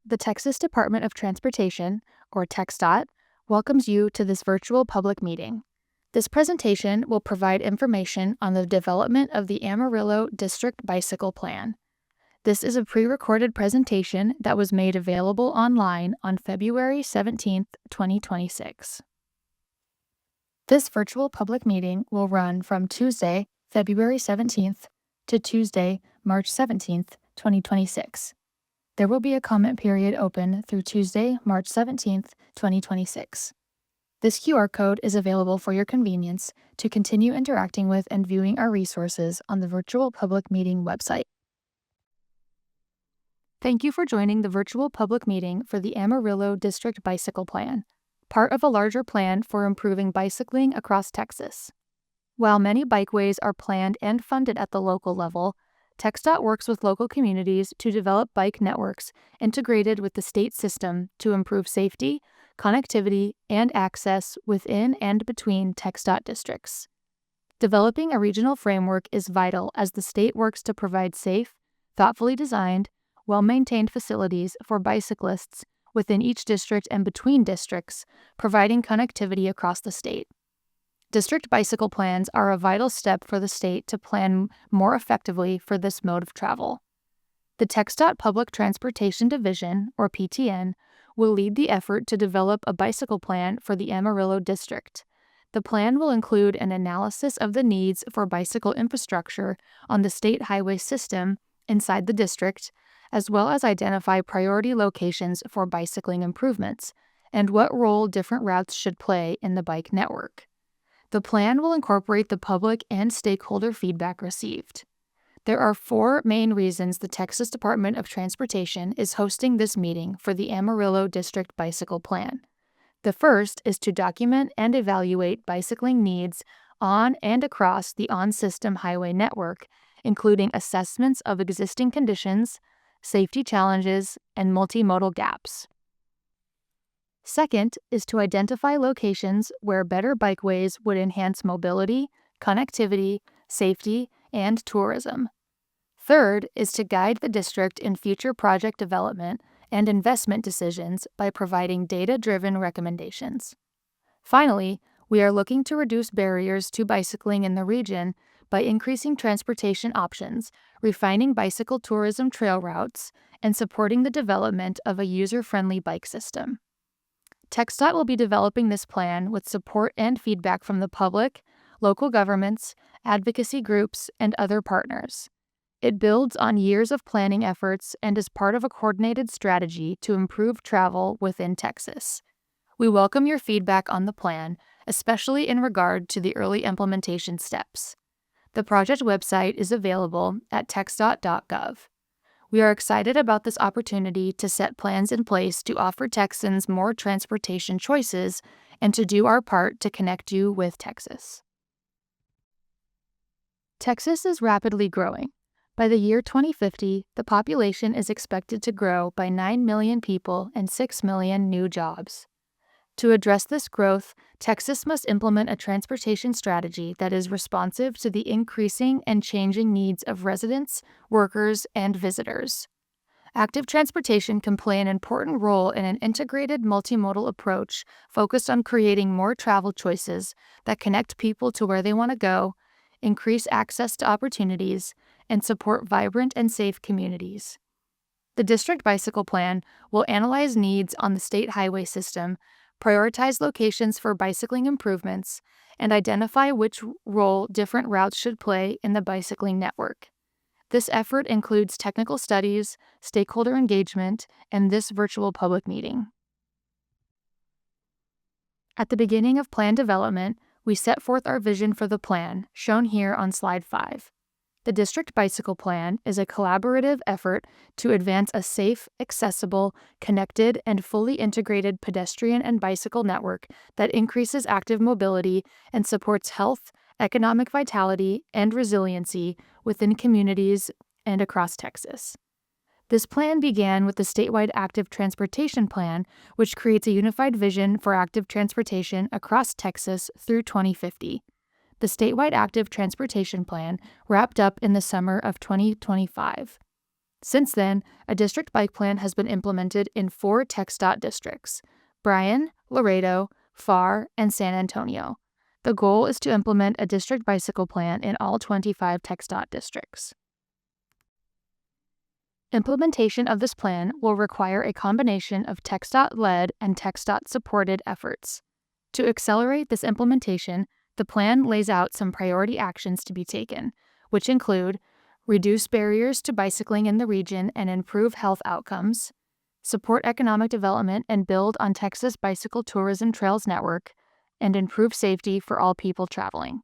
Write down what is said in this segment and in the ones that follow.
The Texas Department of Transportation, or TxDOT, welcomes you to this virtual public meeting. This presentation will provide information on the development of the Amarillo District Bicycle Plan. This is a pre-recorded presentation that was made available online on February 17, 2026. This virtual public meeting will run from Tuesday, February 17th to Tuesday, March 17th, 2026. There will be a comment period open through Tuesday, March 17th, 2026. This QR code is available for your convenience to continue interacting with and viewing our resources on the virtual public meeting website. Thank you for joining the virtual public meeting for the Amarillo District Bicycle Plan, part of a larger plan for improving bicycling across Texas. While many bikeways are planned and funded at the local level, TxDOT works with local communities to develop bike networks integrated with the state system to improve safety, connectivity, and access within and between TxDOT districts. Developing a regional framework is vital as the state works to provide safe, thoughtfully designed, well-maintained facilities for bicyclists within each district and between districts, providing connectivity across the state. District bicycle plans are a vital step for the state to plan more effectively for this mode of travel. The TxDOT Public Transportation Division, or PTN, will lead the effort to develop a bicycle plan for the Amarillo District. The plan will include an analysis of the needs for bicycle infrastructure on the state highway system inside the district, as well as identify priority locations for bicycling improvements and what role different routes should play in the bike network. The plan will incorporate the public and stakeholder feedback received. There are 4 main reasons the Texas Department of Transportation is hosting this meeting for the Amarillo District Bicycle Plan. The first is to document and evaluate bicycling needs on and across the on-system highway network, including assessments of existing conditions, safety challenges, and multimodal gaps. Second is to identify locations where better bikeways would enhance mobility, connectivity, safety, and tourism. Third is to guide the district in future project development and investment decisions by providing data-driven recommendations. Finally, we are looking to reduce barriers to bicycling in the region by increasing transportation options, refining bicycle tourism trail routes, and supporting the development of a user-friendly bike system. TxDOT will be developing this plan with support and feedback from the public, local governments, advocacy groups, and other partners. It builds on years of planning efforts and is part of a coordinated strategy to improve travel within Texas. We welcome your feedback on the plan, especially in regard to the early implementation steps. The project website is available at txdot.gov. We are excited about this opportunity to set plans in place to offer Texans more transportation choices and to do our part to connect you with Texas. Texas is rapidly growing. By the year 2050, the population is expected to grow by 9 million people and 6 million new jobs. To address this growth, Texas must implement a transportation strategy that is responsive to the increasing and changing needs of residents, workers, and visitors. Active transportation can play an important role in an integrated multimodal approach focused on creating more travel choices that connect people to where they want to go, increase access to opportunities, and support vibrant and safe communities. The District Bicycle Plan will analyze needs on the state highway system, prioritize locations for bicycling improvements, and identify which role different routes should play in the bicycling network. This effort includes technical studies, stakeholder engagement, and this virtual public meeting. At the beginning of plan development, we set forth our vision for the plan, shown here on slide 5. The District Bicycle Plan is a collaborative effort to advance a safe, accessible, connected, and fully integrated pedestrian and bicycle network that increases active mobility and supports health, economic vitality, and resiliency within communities and across Texas. This plan began with the statewide Active Transportation Plan, which creates a unified vision for active transportation across Texas through 2050. The statewide Active Transportation Plan wrapped up in the summer of 2025. Since then, a district bike plan has been implemented in 4 TxDOT districts: Bryan, Laredo, Pharr, and San Antonio. The goal is to implement a district bicycle plan in all 25 TxDOT districts. Implementation of this plan will require a combination of TxDOT-led and TxDOT-supported efforts. To accelerate this implementation, the plan lays out some priority actions to be taken, which include reduce barriers to bicycling in the region and improve health outcomes, support economic development and build on Texas bicycle tourism trails network, and improve safety for all people traveling.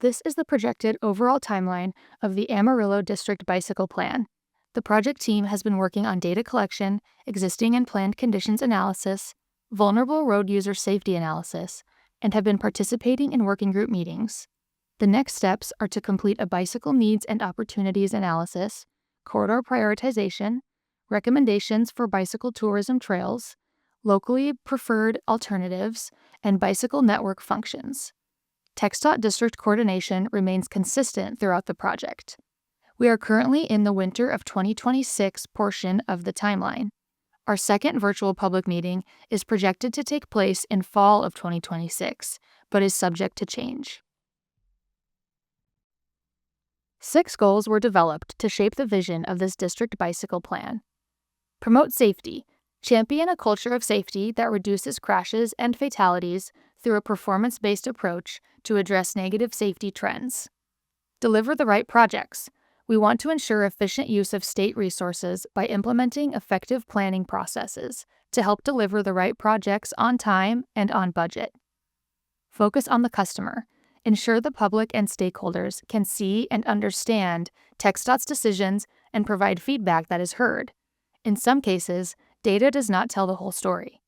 This is the projected overall timeline of the Amarillo District Bicycle Plan. The project team has been working on data collection, existing and planned conditions analysis, vulnerable road user safety analysis, and have been participating in working group meetings. The next steps are to complete a bicycle needs and opportunities analysis, corridor prioritization, recommendations for bicycle tourism trails, locally preferred alternatives, and bicycle network functions. TxDOT district coordination remains consistent throughout the project. We are currently in the winter of 2026 portion of the timeline. Our second virtual public meeting is projected to take place in fall of 2026, but is subject to change. 6 goals were developed to shape the vision of this district bicycle plan. Promote safety. Champion a culture of safety that reduces crashes and fatalities through a performance-based approach to address negative safety trends. Deliver the right projects. We want to ensure efficient use of state resources by implementing effective planning processes to help deliver the right projects on time and on budget. Focus on the customer. Ensure the public and stakeholders can see and understand TxDOT's decisions and provide feedback that is heard. In some cases, data does not tell the whole story.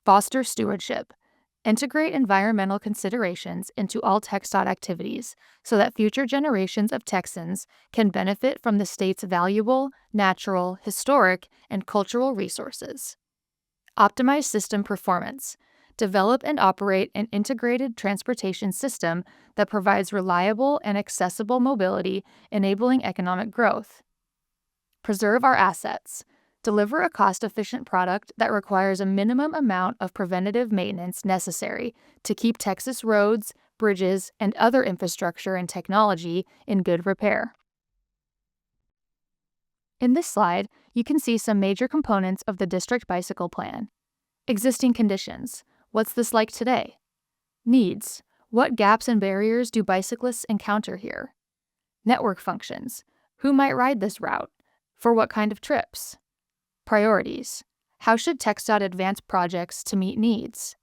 Foster stewardship. Integrate environmental considerations into all TxDOT activities so that future generations of Texans can benefit from the state's valuable, natural, historic, and cultural resources. Optimize system performance. Develop and operate an integrated transportation system that provides reliable and accessible mobility, enabling economic growth. Preserve our assets. Deliver a cost-efficient product that requires a minimum amount of preventative maintenance necessary to keep Texas roads, bridges, and other infrastructure and technology in good repair. In this slide, you can see some major components of the District Bicycle Plan. Existing conditions. What's this like today? Needs. What gaps and barriers do bicyclists encounter here? Network functions. Who might ride this route? For what kind of trips? Priorities. How should TxDOT advance projects to meet needs?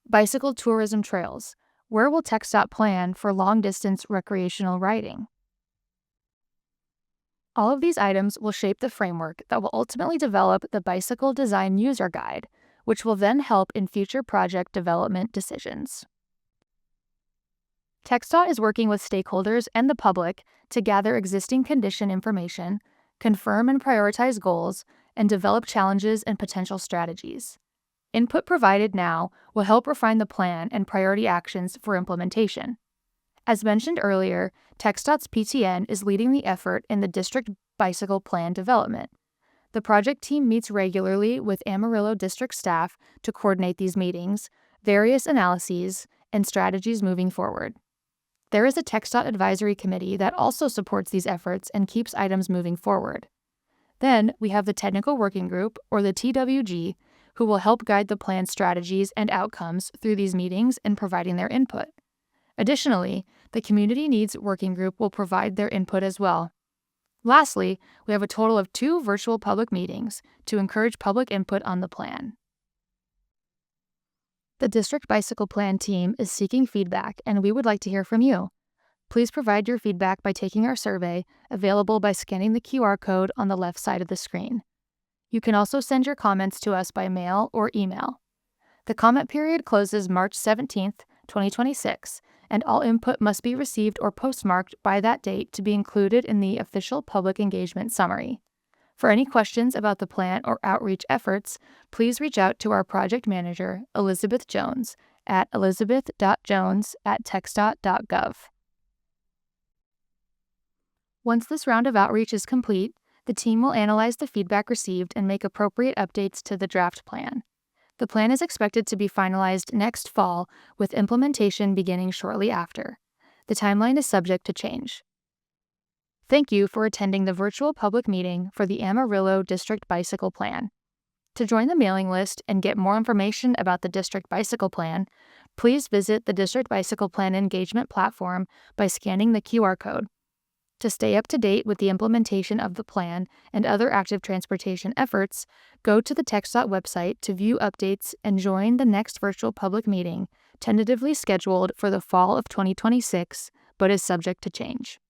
Bicycle tourism trails. Where will TxDOT plan for long-distance recreational riding? All of these items will shape the framework that will ultimately develop the Bicycle Design User Guide, which will then help in future project development decisions. TxDOT is working with stakeholders and the public to gather existing condition information, confirm and prioritize goals, and develop challenges and potential strategies. Input provided now will help refine the plan and priority actions for implementation. As mentioned earlier, TxDOT's PTN is leading the effort in the District Bicycle Plan development. The project team meets regularly with Amarillo District staff to coordinate these meetings, various analyses, and strategies moving forward. There is a TxDOT advisory committee that also supports these efforts and keeps items moving forward. Then we have the Technical Working Group, or the TWG, who will help guide the plan's strategies and outcomes through these meetings and providing their input. Additionally, the Community Needs Working Group will provide their input as well. Lastly, we have a total of 2 virtual public meetings to encourage public input on the plan. The District Bicycle Plan team is seeking feedback, and we would like to hear from you. Please provide your feedback by taking our survey, available by scanning the QR code on the left side of the screen. You can also send your comments to us by mail or email. The comment period closes March 17th, 2026, and all input must be received or postmarked by that date to be included in the official public engagement summary. For any questions about the plan or outreach efforts, please reach out to our project manager, Elizabeth Jones, at elizabeth.jones@txdot.gov. Once this round of outreach is complete, the team will analyze the feedback received and make appropriate updates to the draft plan. The plan is expected to be finalized next fall, with implementation beginning shortly after. The timeline is subject to change. Thank you for attending the virtual public meeting for the Amarillo District Bicycle Plan. To join the mailing list and get more information about the District Bicycle Plan, please visit the District Bicycle Plan engagement platform by scanning the QR code. To stay up to date with the implementation of the plan and other active transportation efforts, go to the TxDOT website to view updates and join the next virtual public meeting, tentatively scheduled for the fall of 2026, but is subject to change.